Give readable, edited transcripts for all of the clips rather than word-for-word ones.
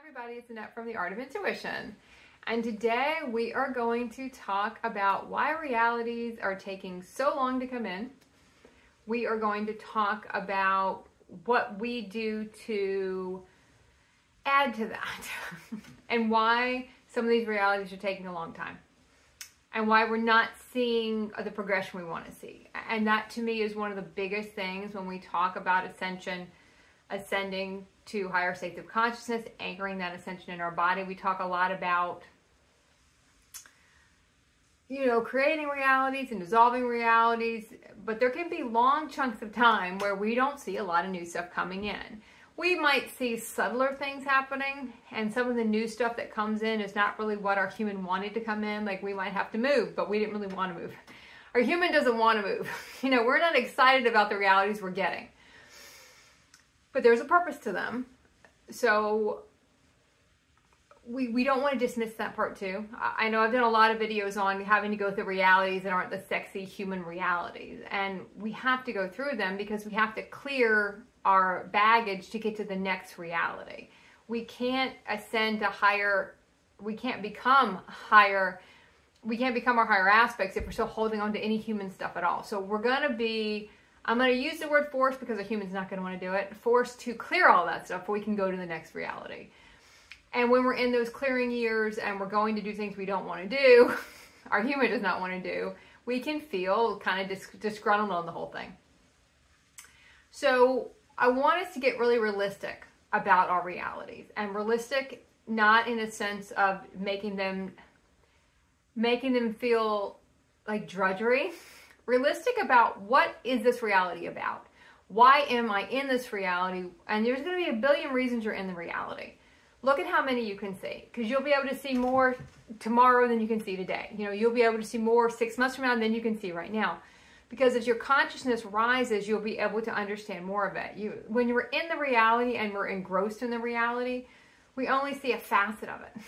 Everybody, it's Annette from The Art of Intuition, and today we are going to talk about why realities are taking so long to come in. We are going to talk about what we do to add to that and why some of these realities are taking a long time and why we're not seeing the progression we want to see. And that to me is one of the biggest things when we talk about ascension, ascending to higher states of consciousness, anchoring that ascension in our body. We talk a lot about, creating realities and dissolving realities, but there can be long chunks of time where we don't see a lot of new stuff coming in. We might see subtler things happening, and some of the new stuff that comes in is not really what our human wanted to come in. Like, we might have to move, but we didn't really want to move. Our human doesn't want to move. We're not excited about the realities we're getting. But there's a purpose to them. So we don't want to dismiss that part too. I know I've done a lot of videos on having to go through realities that aren't the sexy human realities. And we have to go through them because we have to clear our baggage to get to the next reality. We can't ascend to higher, we can't become our higher aspects if we're still holding on to any human stuff at all. So we're going to be, I'm going to use the word force because a human's not going to want to do it. Forced to clear all that stuff so we can go to the next reality. And when we're in those clearing years and we're going to do things we don't want to do, our human does not want to do, we can feel kind of disgruntled on the whole thing. So I want us to get really realistic about our realities. And realistic not in a sense of making them feel like drudgery. Realistic about what is this reality about? Why am I in this reality? And there's going to be a billion reasons you're in the reality. Look at how many you can see, because you'll be able to see more tomorrow than you can see today. You'll be able to see more 6 months from now than you can see right now. Because as your consciousness rises, you'll be able to understand more of it. When you're in the reality and we're engrossed in the reality, we only see a facet of it.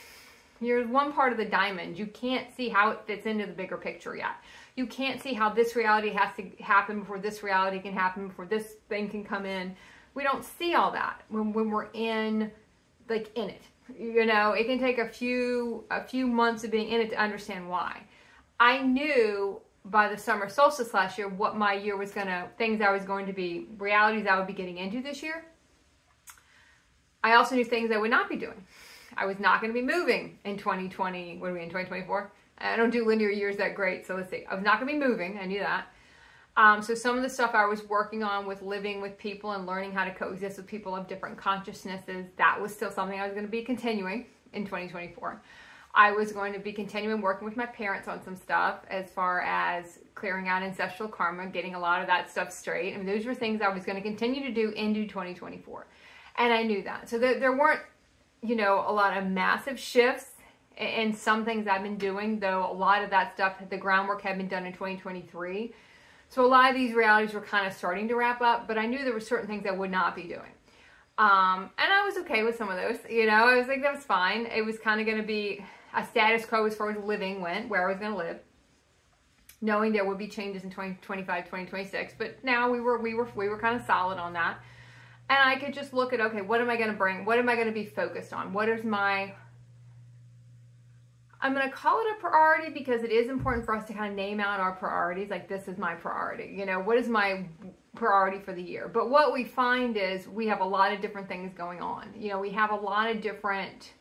You're one part of the diamond. You can't see how it fits into the bigger picture yet. You can't see how this reality has to happen before this reality can happen, before this thing can come in. We don't see all that when we're in it. It can take a few months of being in it to understand why. I knew by the summer solstice last year what my year was things I was going to be, realities I would be getting into this year. I also knew things I would not be doing. I was not going to be moving in 2020. What are we in 2024? I don't do linear years that great, so let's see. I was not going to be moving. I knew that. So some of the stuff I was working on with living with people and learning how to coexist with people of different consciousnesses, that was still something I was going to be continuing in 2024. I was going to be continuing working with my parents on some stuff as far as clearing out ancestral karma, getting a lot of that stuff straight. And those were things I was going to continue to do into 2024. And I knew that. So there weren't, a lot of massive shifts in some things I've been doing, though a lot of that stuff, the groundwork had been done in 2023. So a lot of these realities were kind of starting to wrap up, but I knew there were certain things I would not be doing. And I was okay with some of those. I was like, that was fine. It was kind of going to be a status quo as far as living went, where I was going to live, knowing there would be changes in 2025, 2026. But now we were kind of solid on that. And I could just look at, okay, what am I going to bring? What am I going to be focused on? What is I'm going to call it a priority because it is important for us to kind of name out our priorities. Like, this is my priority. What is my priority for the year? But what we find is we have a lot of different things going on. We have a lot of different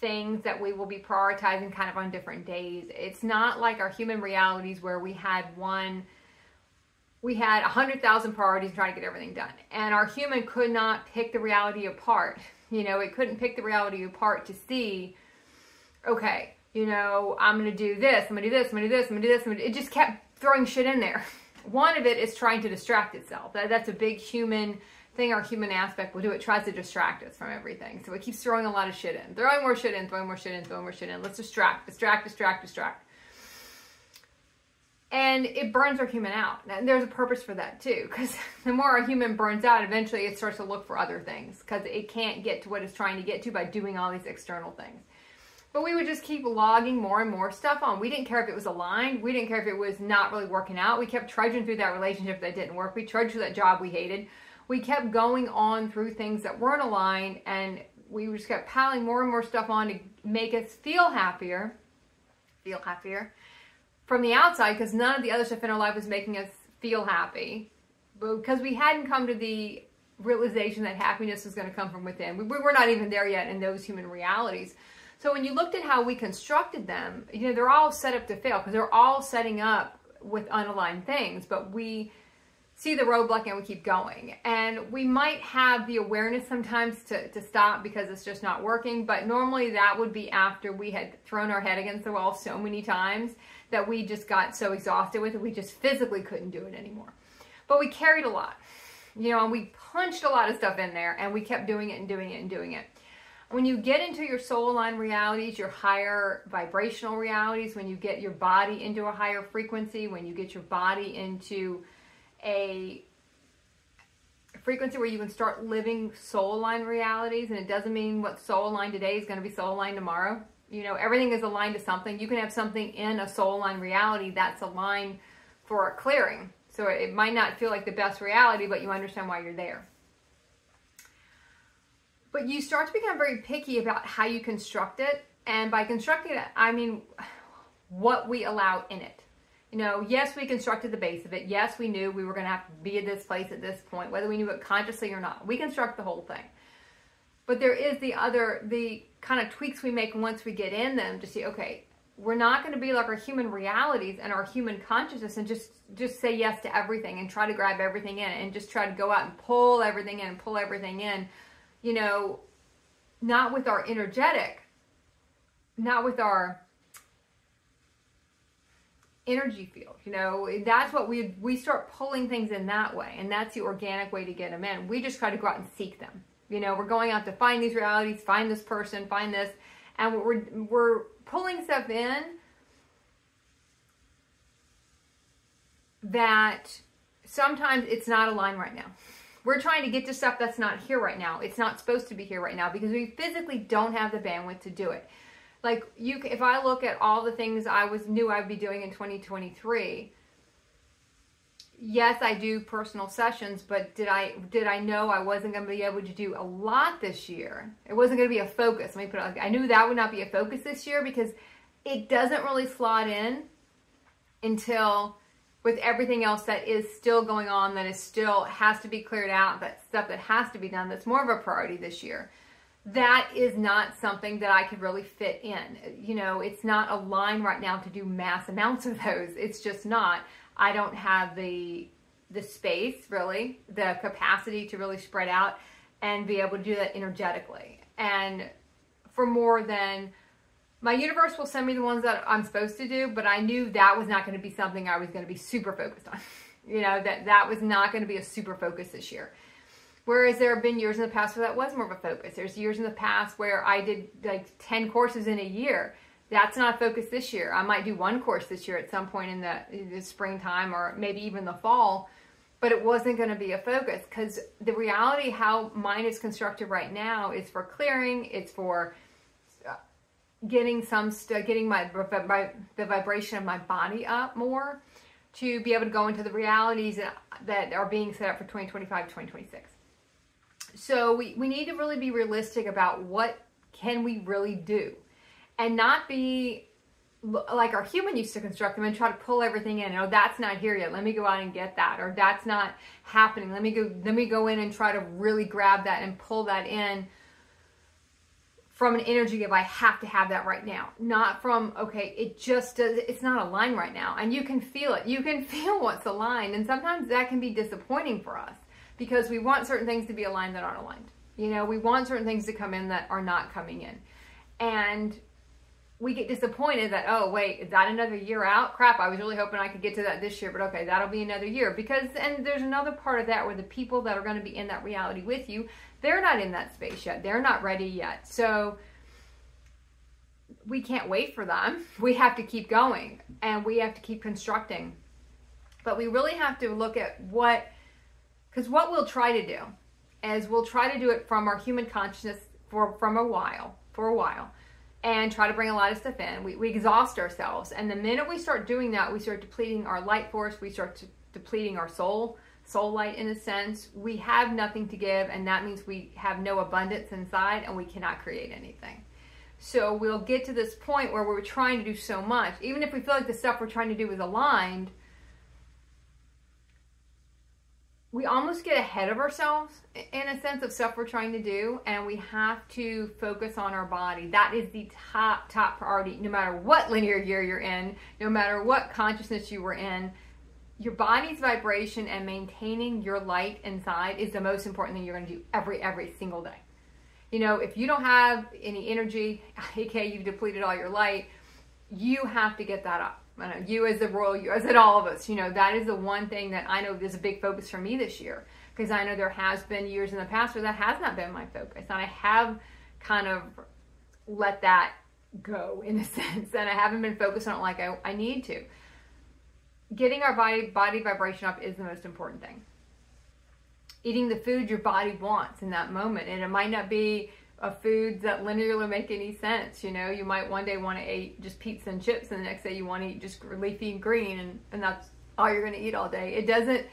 things that we will be prioritizing kind of on different days. It's not like our human realities where we had 100,000 priorities trying to get everything done. And our human could not pick the reality apart. It couldn't pick the reality apart to see, okay, I'm going to do this, I'm going to do this, I'm going to do this, I'm going to do this. It just kept throwing shit in there. One of it is trying to distract itself. That's a big human thing our human aspect will do. It tries to distract us from everything. So it keeps throwing a lot of shit in. Throwing more shit in, throwing more shit in, throwing more shit in. Let's distract. And it burns our human out. And there's a purpose for that too. Because the more our human burns out, eventually it starts to look for other things. Because it can't get to what it's trying to get to by doing all these external things. But we would just keep logging more and more stuff on. We didn't care if it was aligned. We didn't care if it was not really working out. We kept trudging through that relationship that didn't work. We trudged through that job we hated. We kept going on through things that weren't aligned and we just kept piling more and more stuff on to make us feel happier from the outside, because none of the other stuff in our life was making us feel happy, because we hadn't come to the realization that happiness is going to come from within. We're not even there yet in those human realities. So when you looked at how we constructed them, you know, they're all set up to fail, because they're all setting up with unaligned things, but we see the roadblock and we keep going. And we might have the awareness sometimes to stop because it's just not working, but normally that would be after we had thrown our head against the wall so many times that we just got so exhausted with it, we just physically couldn't do it anymore. But we carried a lot, you know, and we punched a lot of stuff in there, and we kept doing it and doing it and doing it. When you get into your soul aligned realities, your higher vibrational realities, when you get your body into a higher frequency, when you get your body into a frequency where you can start living soul aligned realities, and it doesn't mean what soul aligned today is going to be soul aligned tomorrow. You know, everything is aligned to something. You can have something in a soul aligned reality that's aligned for a clearing. So it might not feel like the best reality, but you understand why you're there. But you start to become very picky about how you construct it. And by constructing it, I mean what we allow in it. You know, yes, we constructed the base of it. Yes, we knew we were going to have to be at this place at this point, whether we knew it consciously or not. We construct the whole thing. But there is the kind of tweaks we make once we get in them to see, okay, we're not going to be like our human realities and our human consciousness and just say yes to everything and try to grab everything in and just try to go out and pull everything in and pull everything in. You know, not with our energetic, not with our energy field. You know, that's what we start pulling things in that way, and that's the organic way to get them in. We just try to go out and seek them. You know, we're going out to find these realities, find this person, find this, and we're pulling stuff in that sometimes it's not aligned right now. We're trying to get to stuff that's not here right now. It's not supposed to be here right now because we physically don't have the bandwidth to do it. Like, if I look at all the things I knew I'd be doing in 2023, yes, I do personal sessions, but did I know I wasn't going to be able to do a lot this year? It wasn't going to be a focus. Let me put it like, I knew that would not be a focus this year because it doesn't really slot in until with everything else that is still going on, that is still has to be cleared out, that stuff that has to be done, that's more of a priority this year. That is not something that I could really fit in. You know, it's not aligned right now to do mass amounts of those. It's just not. I don't have the space, really, the capacity to really spread out and be able to do that energetically. And for more than, my universe will send me the ones that I'm supposed to do, but I knew that was not going to be something I was going to be super focused on. You know, that was not going to be a super focus this year. Whereas there have been years in the past where that was more of a focus. There's years in the past where I did like 10 courses in a year. That's not a focus this year. I might do one course this year at some point in the springtime or maybe even the fall, but it wasn't going to be a focus because the reality how mine is constructed right now is for clearing. It's for getting the vibration of my body up more to be able to go into the realities that are being set up for 2025, 2026. So we need to really be realistic about what can we really do and not be like our human used to construct them and try to pull everything in. Oh, that's not here yet. Let me go out and get that. Or that's not happening. Let me go in and try to really grab that and pull that in from an energy of I have to have that right now. Not from, okay, it's not aligned right now. And you can feel it. You can feel what's aligned. And sometimes that can be disappointing for us because we want certain things to be aligned that aren't aligned. You know, we want certain things to come in that are not coming in. And we get disappointed that, oh, wait, is that another year out? Crap, I was really hoping I could get to that this year, but okay, that'll be another year. And there's another part of that where the people that are going to be in that reality with you, they're not in that space yet. They're not ready yet. So we can't wait for them. We have to keep going and we have to keep constructing. But we really have to look at because what we'll try to do is we'll try to do it from our human consciousness for a while, and try to bring a lot of stuff in. We exhaust ourselves. And the minute we start doing that, we start depleting our light force. We start depleting our soul soul light in a sense, we have nothing to give, and that means we have no abundance inside and we cannot create anything. So we'll get to this point where we're trying to do so much, even if we feel like the stuff we're trying to do is aligned, we almost get ahead of ourselves in a sense of stuff we're trying to do, and we have to focus on our body. That is the top priority, no matter what linear year you're in, no matter what consciousness you were in. Your body's vibration and maintaining your light inside is the most important thing you're going to do every single day. You know, if you don't have any energy, aka you've depleted all your light, you have to get that up. I know, you as the royal, you as in all of us, you know, that is the one thing that I know is a big focus for me this year, because I know there has been years in the past where that has not been my focus, and I have kind of let that go in a sense, and I haven't been focused on it like I need to. Getting our body vibration up is the most important thing. Eating the food your body wants in that moment, and it might not be a food that linearly make any sense. You know, you might one day want to eat just pizza and chips, and the next day you want to eat just leafy and green, and that's all you're going to eat all day. It doesn't,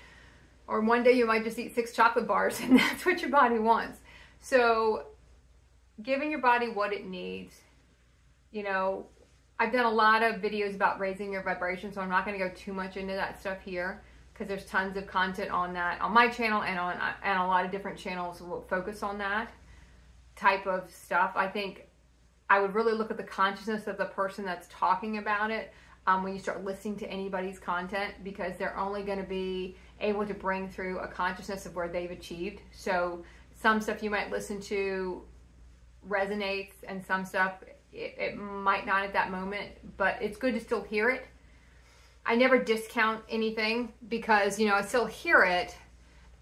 or one day you might just eat 6 chocolate bars, and that's what your body wants. So giving your body what it needs. You know, I've done a lot of videos about raising your vibration, so I'm not going to go too much into that stuff here, because there's tons of content on that on my channel, and a lot of different channels will focus on that type of stuff. I think I would really look at the consciousness of the person that's talking about it when you start listening to anybody's content, because they're only going to be able to bring through a consciousness of where they've achieved. So some stuff you might listen to resonates, and some stuff it might not at that moment, but it's good to still hear it. I never discount anything, because, you know, I still hear it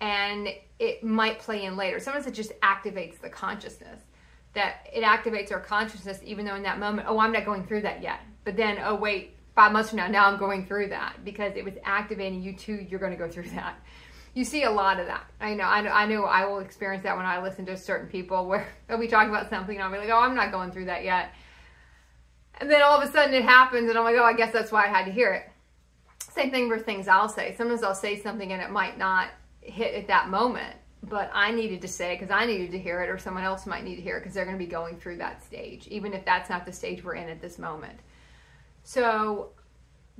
and it might play in later. Sometimes it just activates the consciousness. That it activates our consciousness, even though in that moment, oh, I'm not going through that yet. But then, oh wait, 5 months from now I'm going through that, because it was activating you too. You're going to go through that. You see a lot of that. I know I will experience that when I listen to certain people, where they'll be talking about something and I'll be like, oh, I'm not going through that yet. And then all of a sudden it happens, and I'm like, oh, I guess that's why I had to hear it. Same thing for things I'll say. Sometimes I'll say something and it might not hit at that moment, but I needed to say it because I needed to hear it, or someone else might need to hear it because they're going to be going through that stage, even if that's not the stage we're in at this moment. So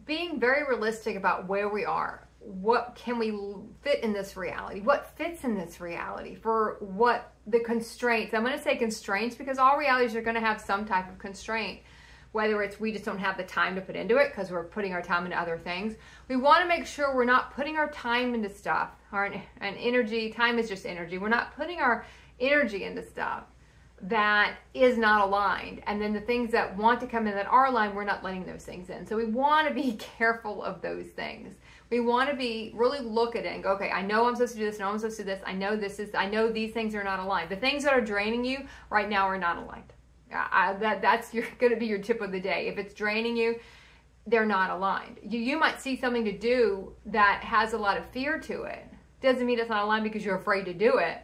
being very realistic about where we are. What can we fit in this reality? What fits in this reality? For what the constraints. I'm going to say constraints, because all realities are going to have some type of constraint. Whether it's we just don't have the time to put into it because we're putting our time into other things. We want to make sure we're not putting our time into stuff. And energy, time is just energy. We're not putting our energy into stuff that is not aligned. And then the things that want to come in that are aligned, we're not letting those things in. So we want to be careful of those things. We want to be really look at it and go, okay, I know I'm supposed to do this, I know I'm supposed to do this, I know these things are not aligned. The things that are draining you right now are not aligned. That's going to be your tip of the day. If it's draining you, they're not aligned. You might see something to do that has a lot of fear to it. Doesn't mean it's not aligned because you're afraid to do it.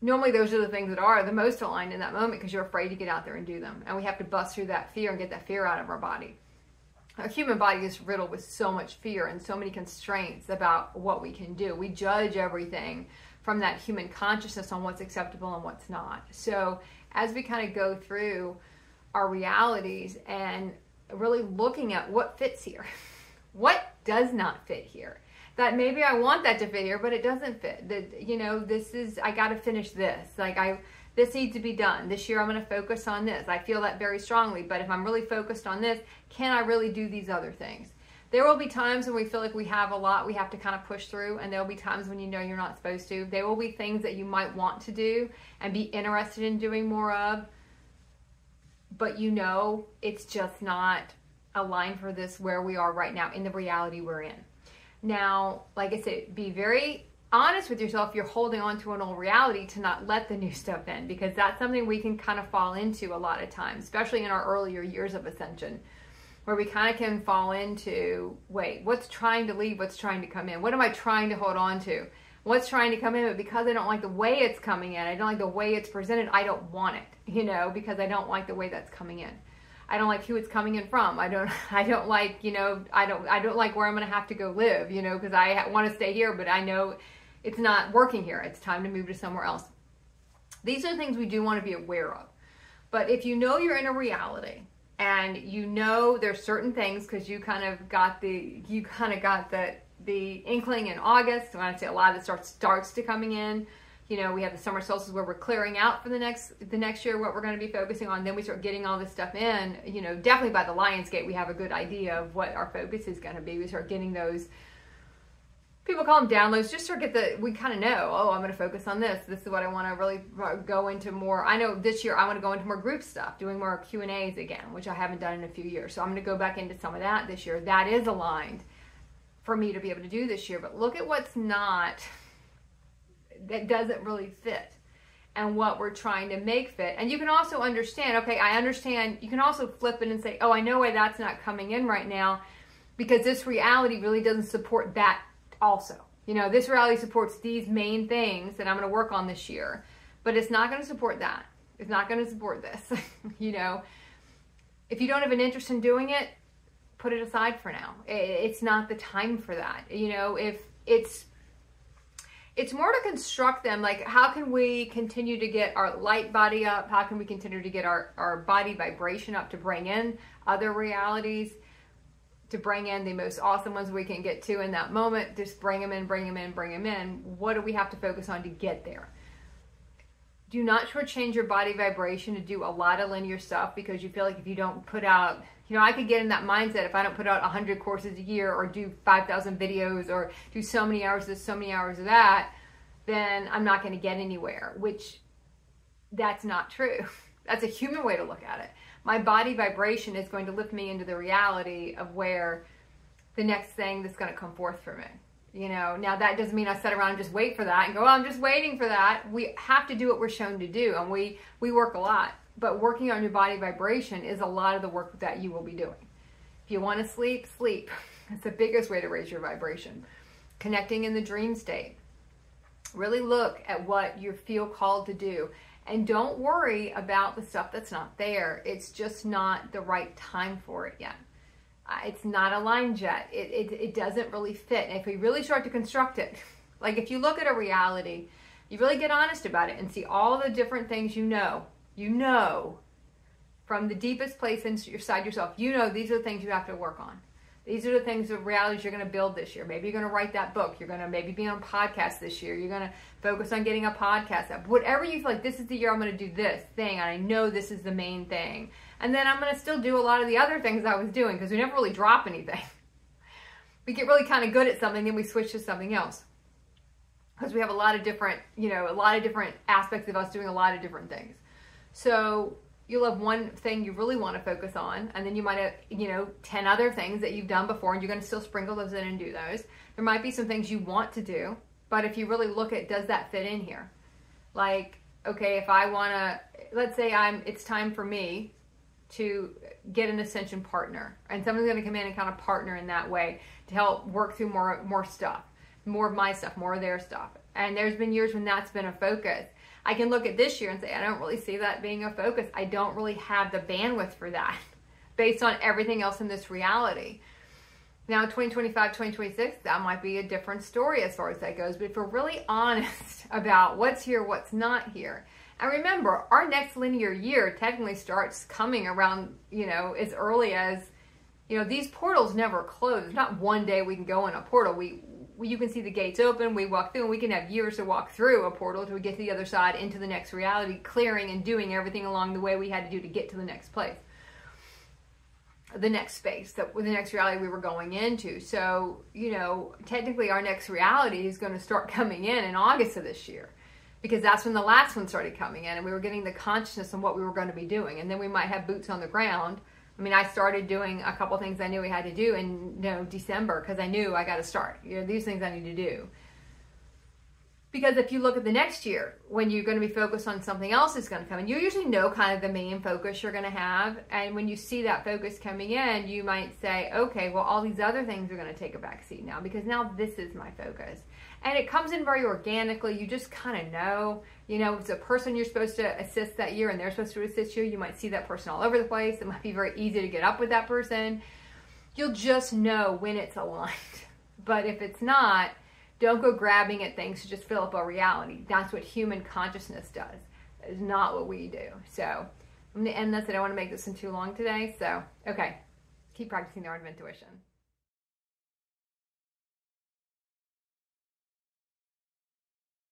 Normally those are the things that are the most aligned in that moment, because you're afraid to get out there and do them. And we have to bust through that fear and get that fear out of our body. Our human body is riddled with so much fear and so many constraints about what we can do. We judge everything from that human consciousness on what's acceptable and what's not. So as we kind of go through our realities and really looking at what fits here, what does not fit here, that maybe I want that to fit here, but it doesn't fit. That, you know, this is, I got to finish this. This needs to be done. This year I'm going to focus on this. I feel that very strongly, but if I'm really focused on this, can I really do these other things? There will be times when we feel like we have a lot we have to kind of push through, and there will be times when you know you're not supposed to. There will be things that you might want to do and be interested in doing more of, but you know it's just not aligned for this where we are right now in the reality we're in. Now, like I said, be very honest with yourself. You're holding on to an old reality to not let the new stuff in, because that's something we can kind of fall into a lot of times, especially in our earlier years of ascension, where we kind of can fall into, wait, what's trying to leave? What's trying to come in? What am I trying to hold on to? What's trying to come in? But because I don't like the way it's coming in, I don't like the way it's presented, I don't want it, you know, because I don't like the way that's coming in. I don't like who it's coming in from. I don't like, you know, I don't like where I'm going to have to go live, you know, because I want to stay here, but I know it's not working here. It's time to move to somewhere else. These are things we do want to be aware of. But if you know you're in a reality and you know there's certain things, because you kind of got the inkling in August, when I say a lot of it starts to coming in. You know, we have the summer solstice where we're clearing out for the next year what we're going to be focusing on. Then we start getting all this stuff in. You know, definitely by the Lionsgate, we have a good idea of what our focus is going to be. We start getting those, people call them downloads, just start we kind of know, oh, I'm going to focus on this. This is what I want to really go into more. I know this year I want to go into more group stuff, doing more Q&As again, which I haven't done in a few years. So I'm going to go back into some of that this year. That is aligned for me to be able to do this year. But look at what's not, that doesn't really fit, and what we're trying to make fit. And you can also understand, okay, I understand, you can also flip it and say, oh, I know why that's not coming in right now, because this reality really doesn't support that also. You know, this reality supports these main things that I'm going to work on this year, but it's not going to support that. It's not going to support this. You know, if you don't have an interest in doing it, put it aside for now. It's not the time for that. You know, if it's more to construct them, like how can we continue to get our light body up? How can we continue to get our body vibration up to bring in other realities, to bring in the most awesome ones we can get to in that moment? Just bring them in, bring them in, bring them in. What do we have to focus on to get there? Do not shortchange your body vibration to do a lot of linear stuff, because you feel like if you don't put out, you know, I could get in that mindset if I don't put out 100 courses a year or do 5,000 videos or do so many hours of this, so many hours of that, then I'm not going to get anywhere, which that's not true. That's a human way to look at it. My body vibration is going to lift me into the reality of where the next thing that's going to come forth for me. You know, now that doesn't mean I sit around and just wait for that and go, oh, I'm just waiting for that. We have to do what we're shown to do, and we work a lot. But working on your body vibration is a lot of the work that you will be doing. If you want to sleep, sleep. It's the biggest way to raise your vibration. Connecting in the dream state. Really look at what you feel called to do. And don't worry about the stuff that's not there. It's just not the right time for it yet. It's not aligned yet. It doesn't really fit. And if we really start to construct it, like if you look at a reality, you really get honest about it and see all the different things you know from the deepest place inside yourself, you know these are the things you have to work on. These are the things, the realities you're going to build this year. Maybe you're going to write that book. You're going to maybe be on podcasts this year. You're going to focus on getting a podcast up. Whatever you feel like, this is the year I'm going to do this thing, and I know this is the main thing. And then I'm going to still do a lot of the other things I was doing, because we never really drop anything. We get really kind of good at something, then we switch to something else. Because we have a lot of different, you know, a lot of different aspects of us doing a lot of different things. So you'll have one thing you really want to focus on, and then you might have, you know, 10 other things that you've done before, and you're going to still sprinkle those in and do those. There might be some things you want to do, but if you really look at, does that fit in here? Like, okay, if I want to, let's say it's time for me to get an ascension partner, and someone's going to come in and kind of partner in that way to help work through more stuff, more of my stuff, more of their stuff. And there's been years when that's been a focus. I can look at this year and say, I don't really see that being a focus. I don't really have the bandwidth for that based on everything else in this reality. Now, 2025, 2026, that might be a different story as far as that goes. But if we're really honest about what's here, what's not here. And remember, our next linear year technically starts coming around, you know, as early as, you know, these portals never close. It's not one day we can go in a portal. You can see the gates open, we walk through, and we can have years to walk through a portal till we get to the other side into the next reality, clearing and doing everything along the way we had to do to get to the next place, the next space, the next reality we were going into. So, you know, technically our next reality is going to start coming in August of this year, because that's when the last one started coming in, and we were getting the consciousness on what we were going to be doing. And then we might have boots on the ground. I mean, I started doing a couple things I knew we had to do in, you know, December, because I knew I got to start. You know, these things I need to do. Because if you look at the next year, when you're going to be focused on something else that's going to come in, you usually know kind of the main focus you're going to have. And when you see that focus coming in, you might say, okay, well, all these other things are going to take a back seat now, because now this is my focus. And it comes in very organically. You just kind of know, you know, if it's a person you're supposed to assist that year and they're supposed to assist you, you might see that person all over the place. It might be very easy to get up with that person. You'll just know when it's aligned. But if it's not, don't go grabbing at things to just fill up a reality. That's what human consciousness does. It's not what we do. So I'm going to end this. I don't want to make this in too long today. So, okay. Keep practicing the art of intuition.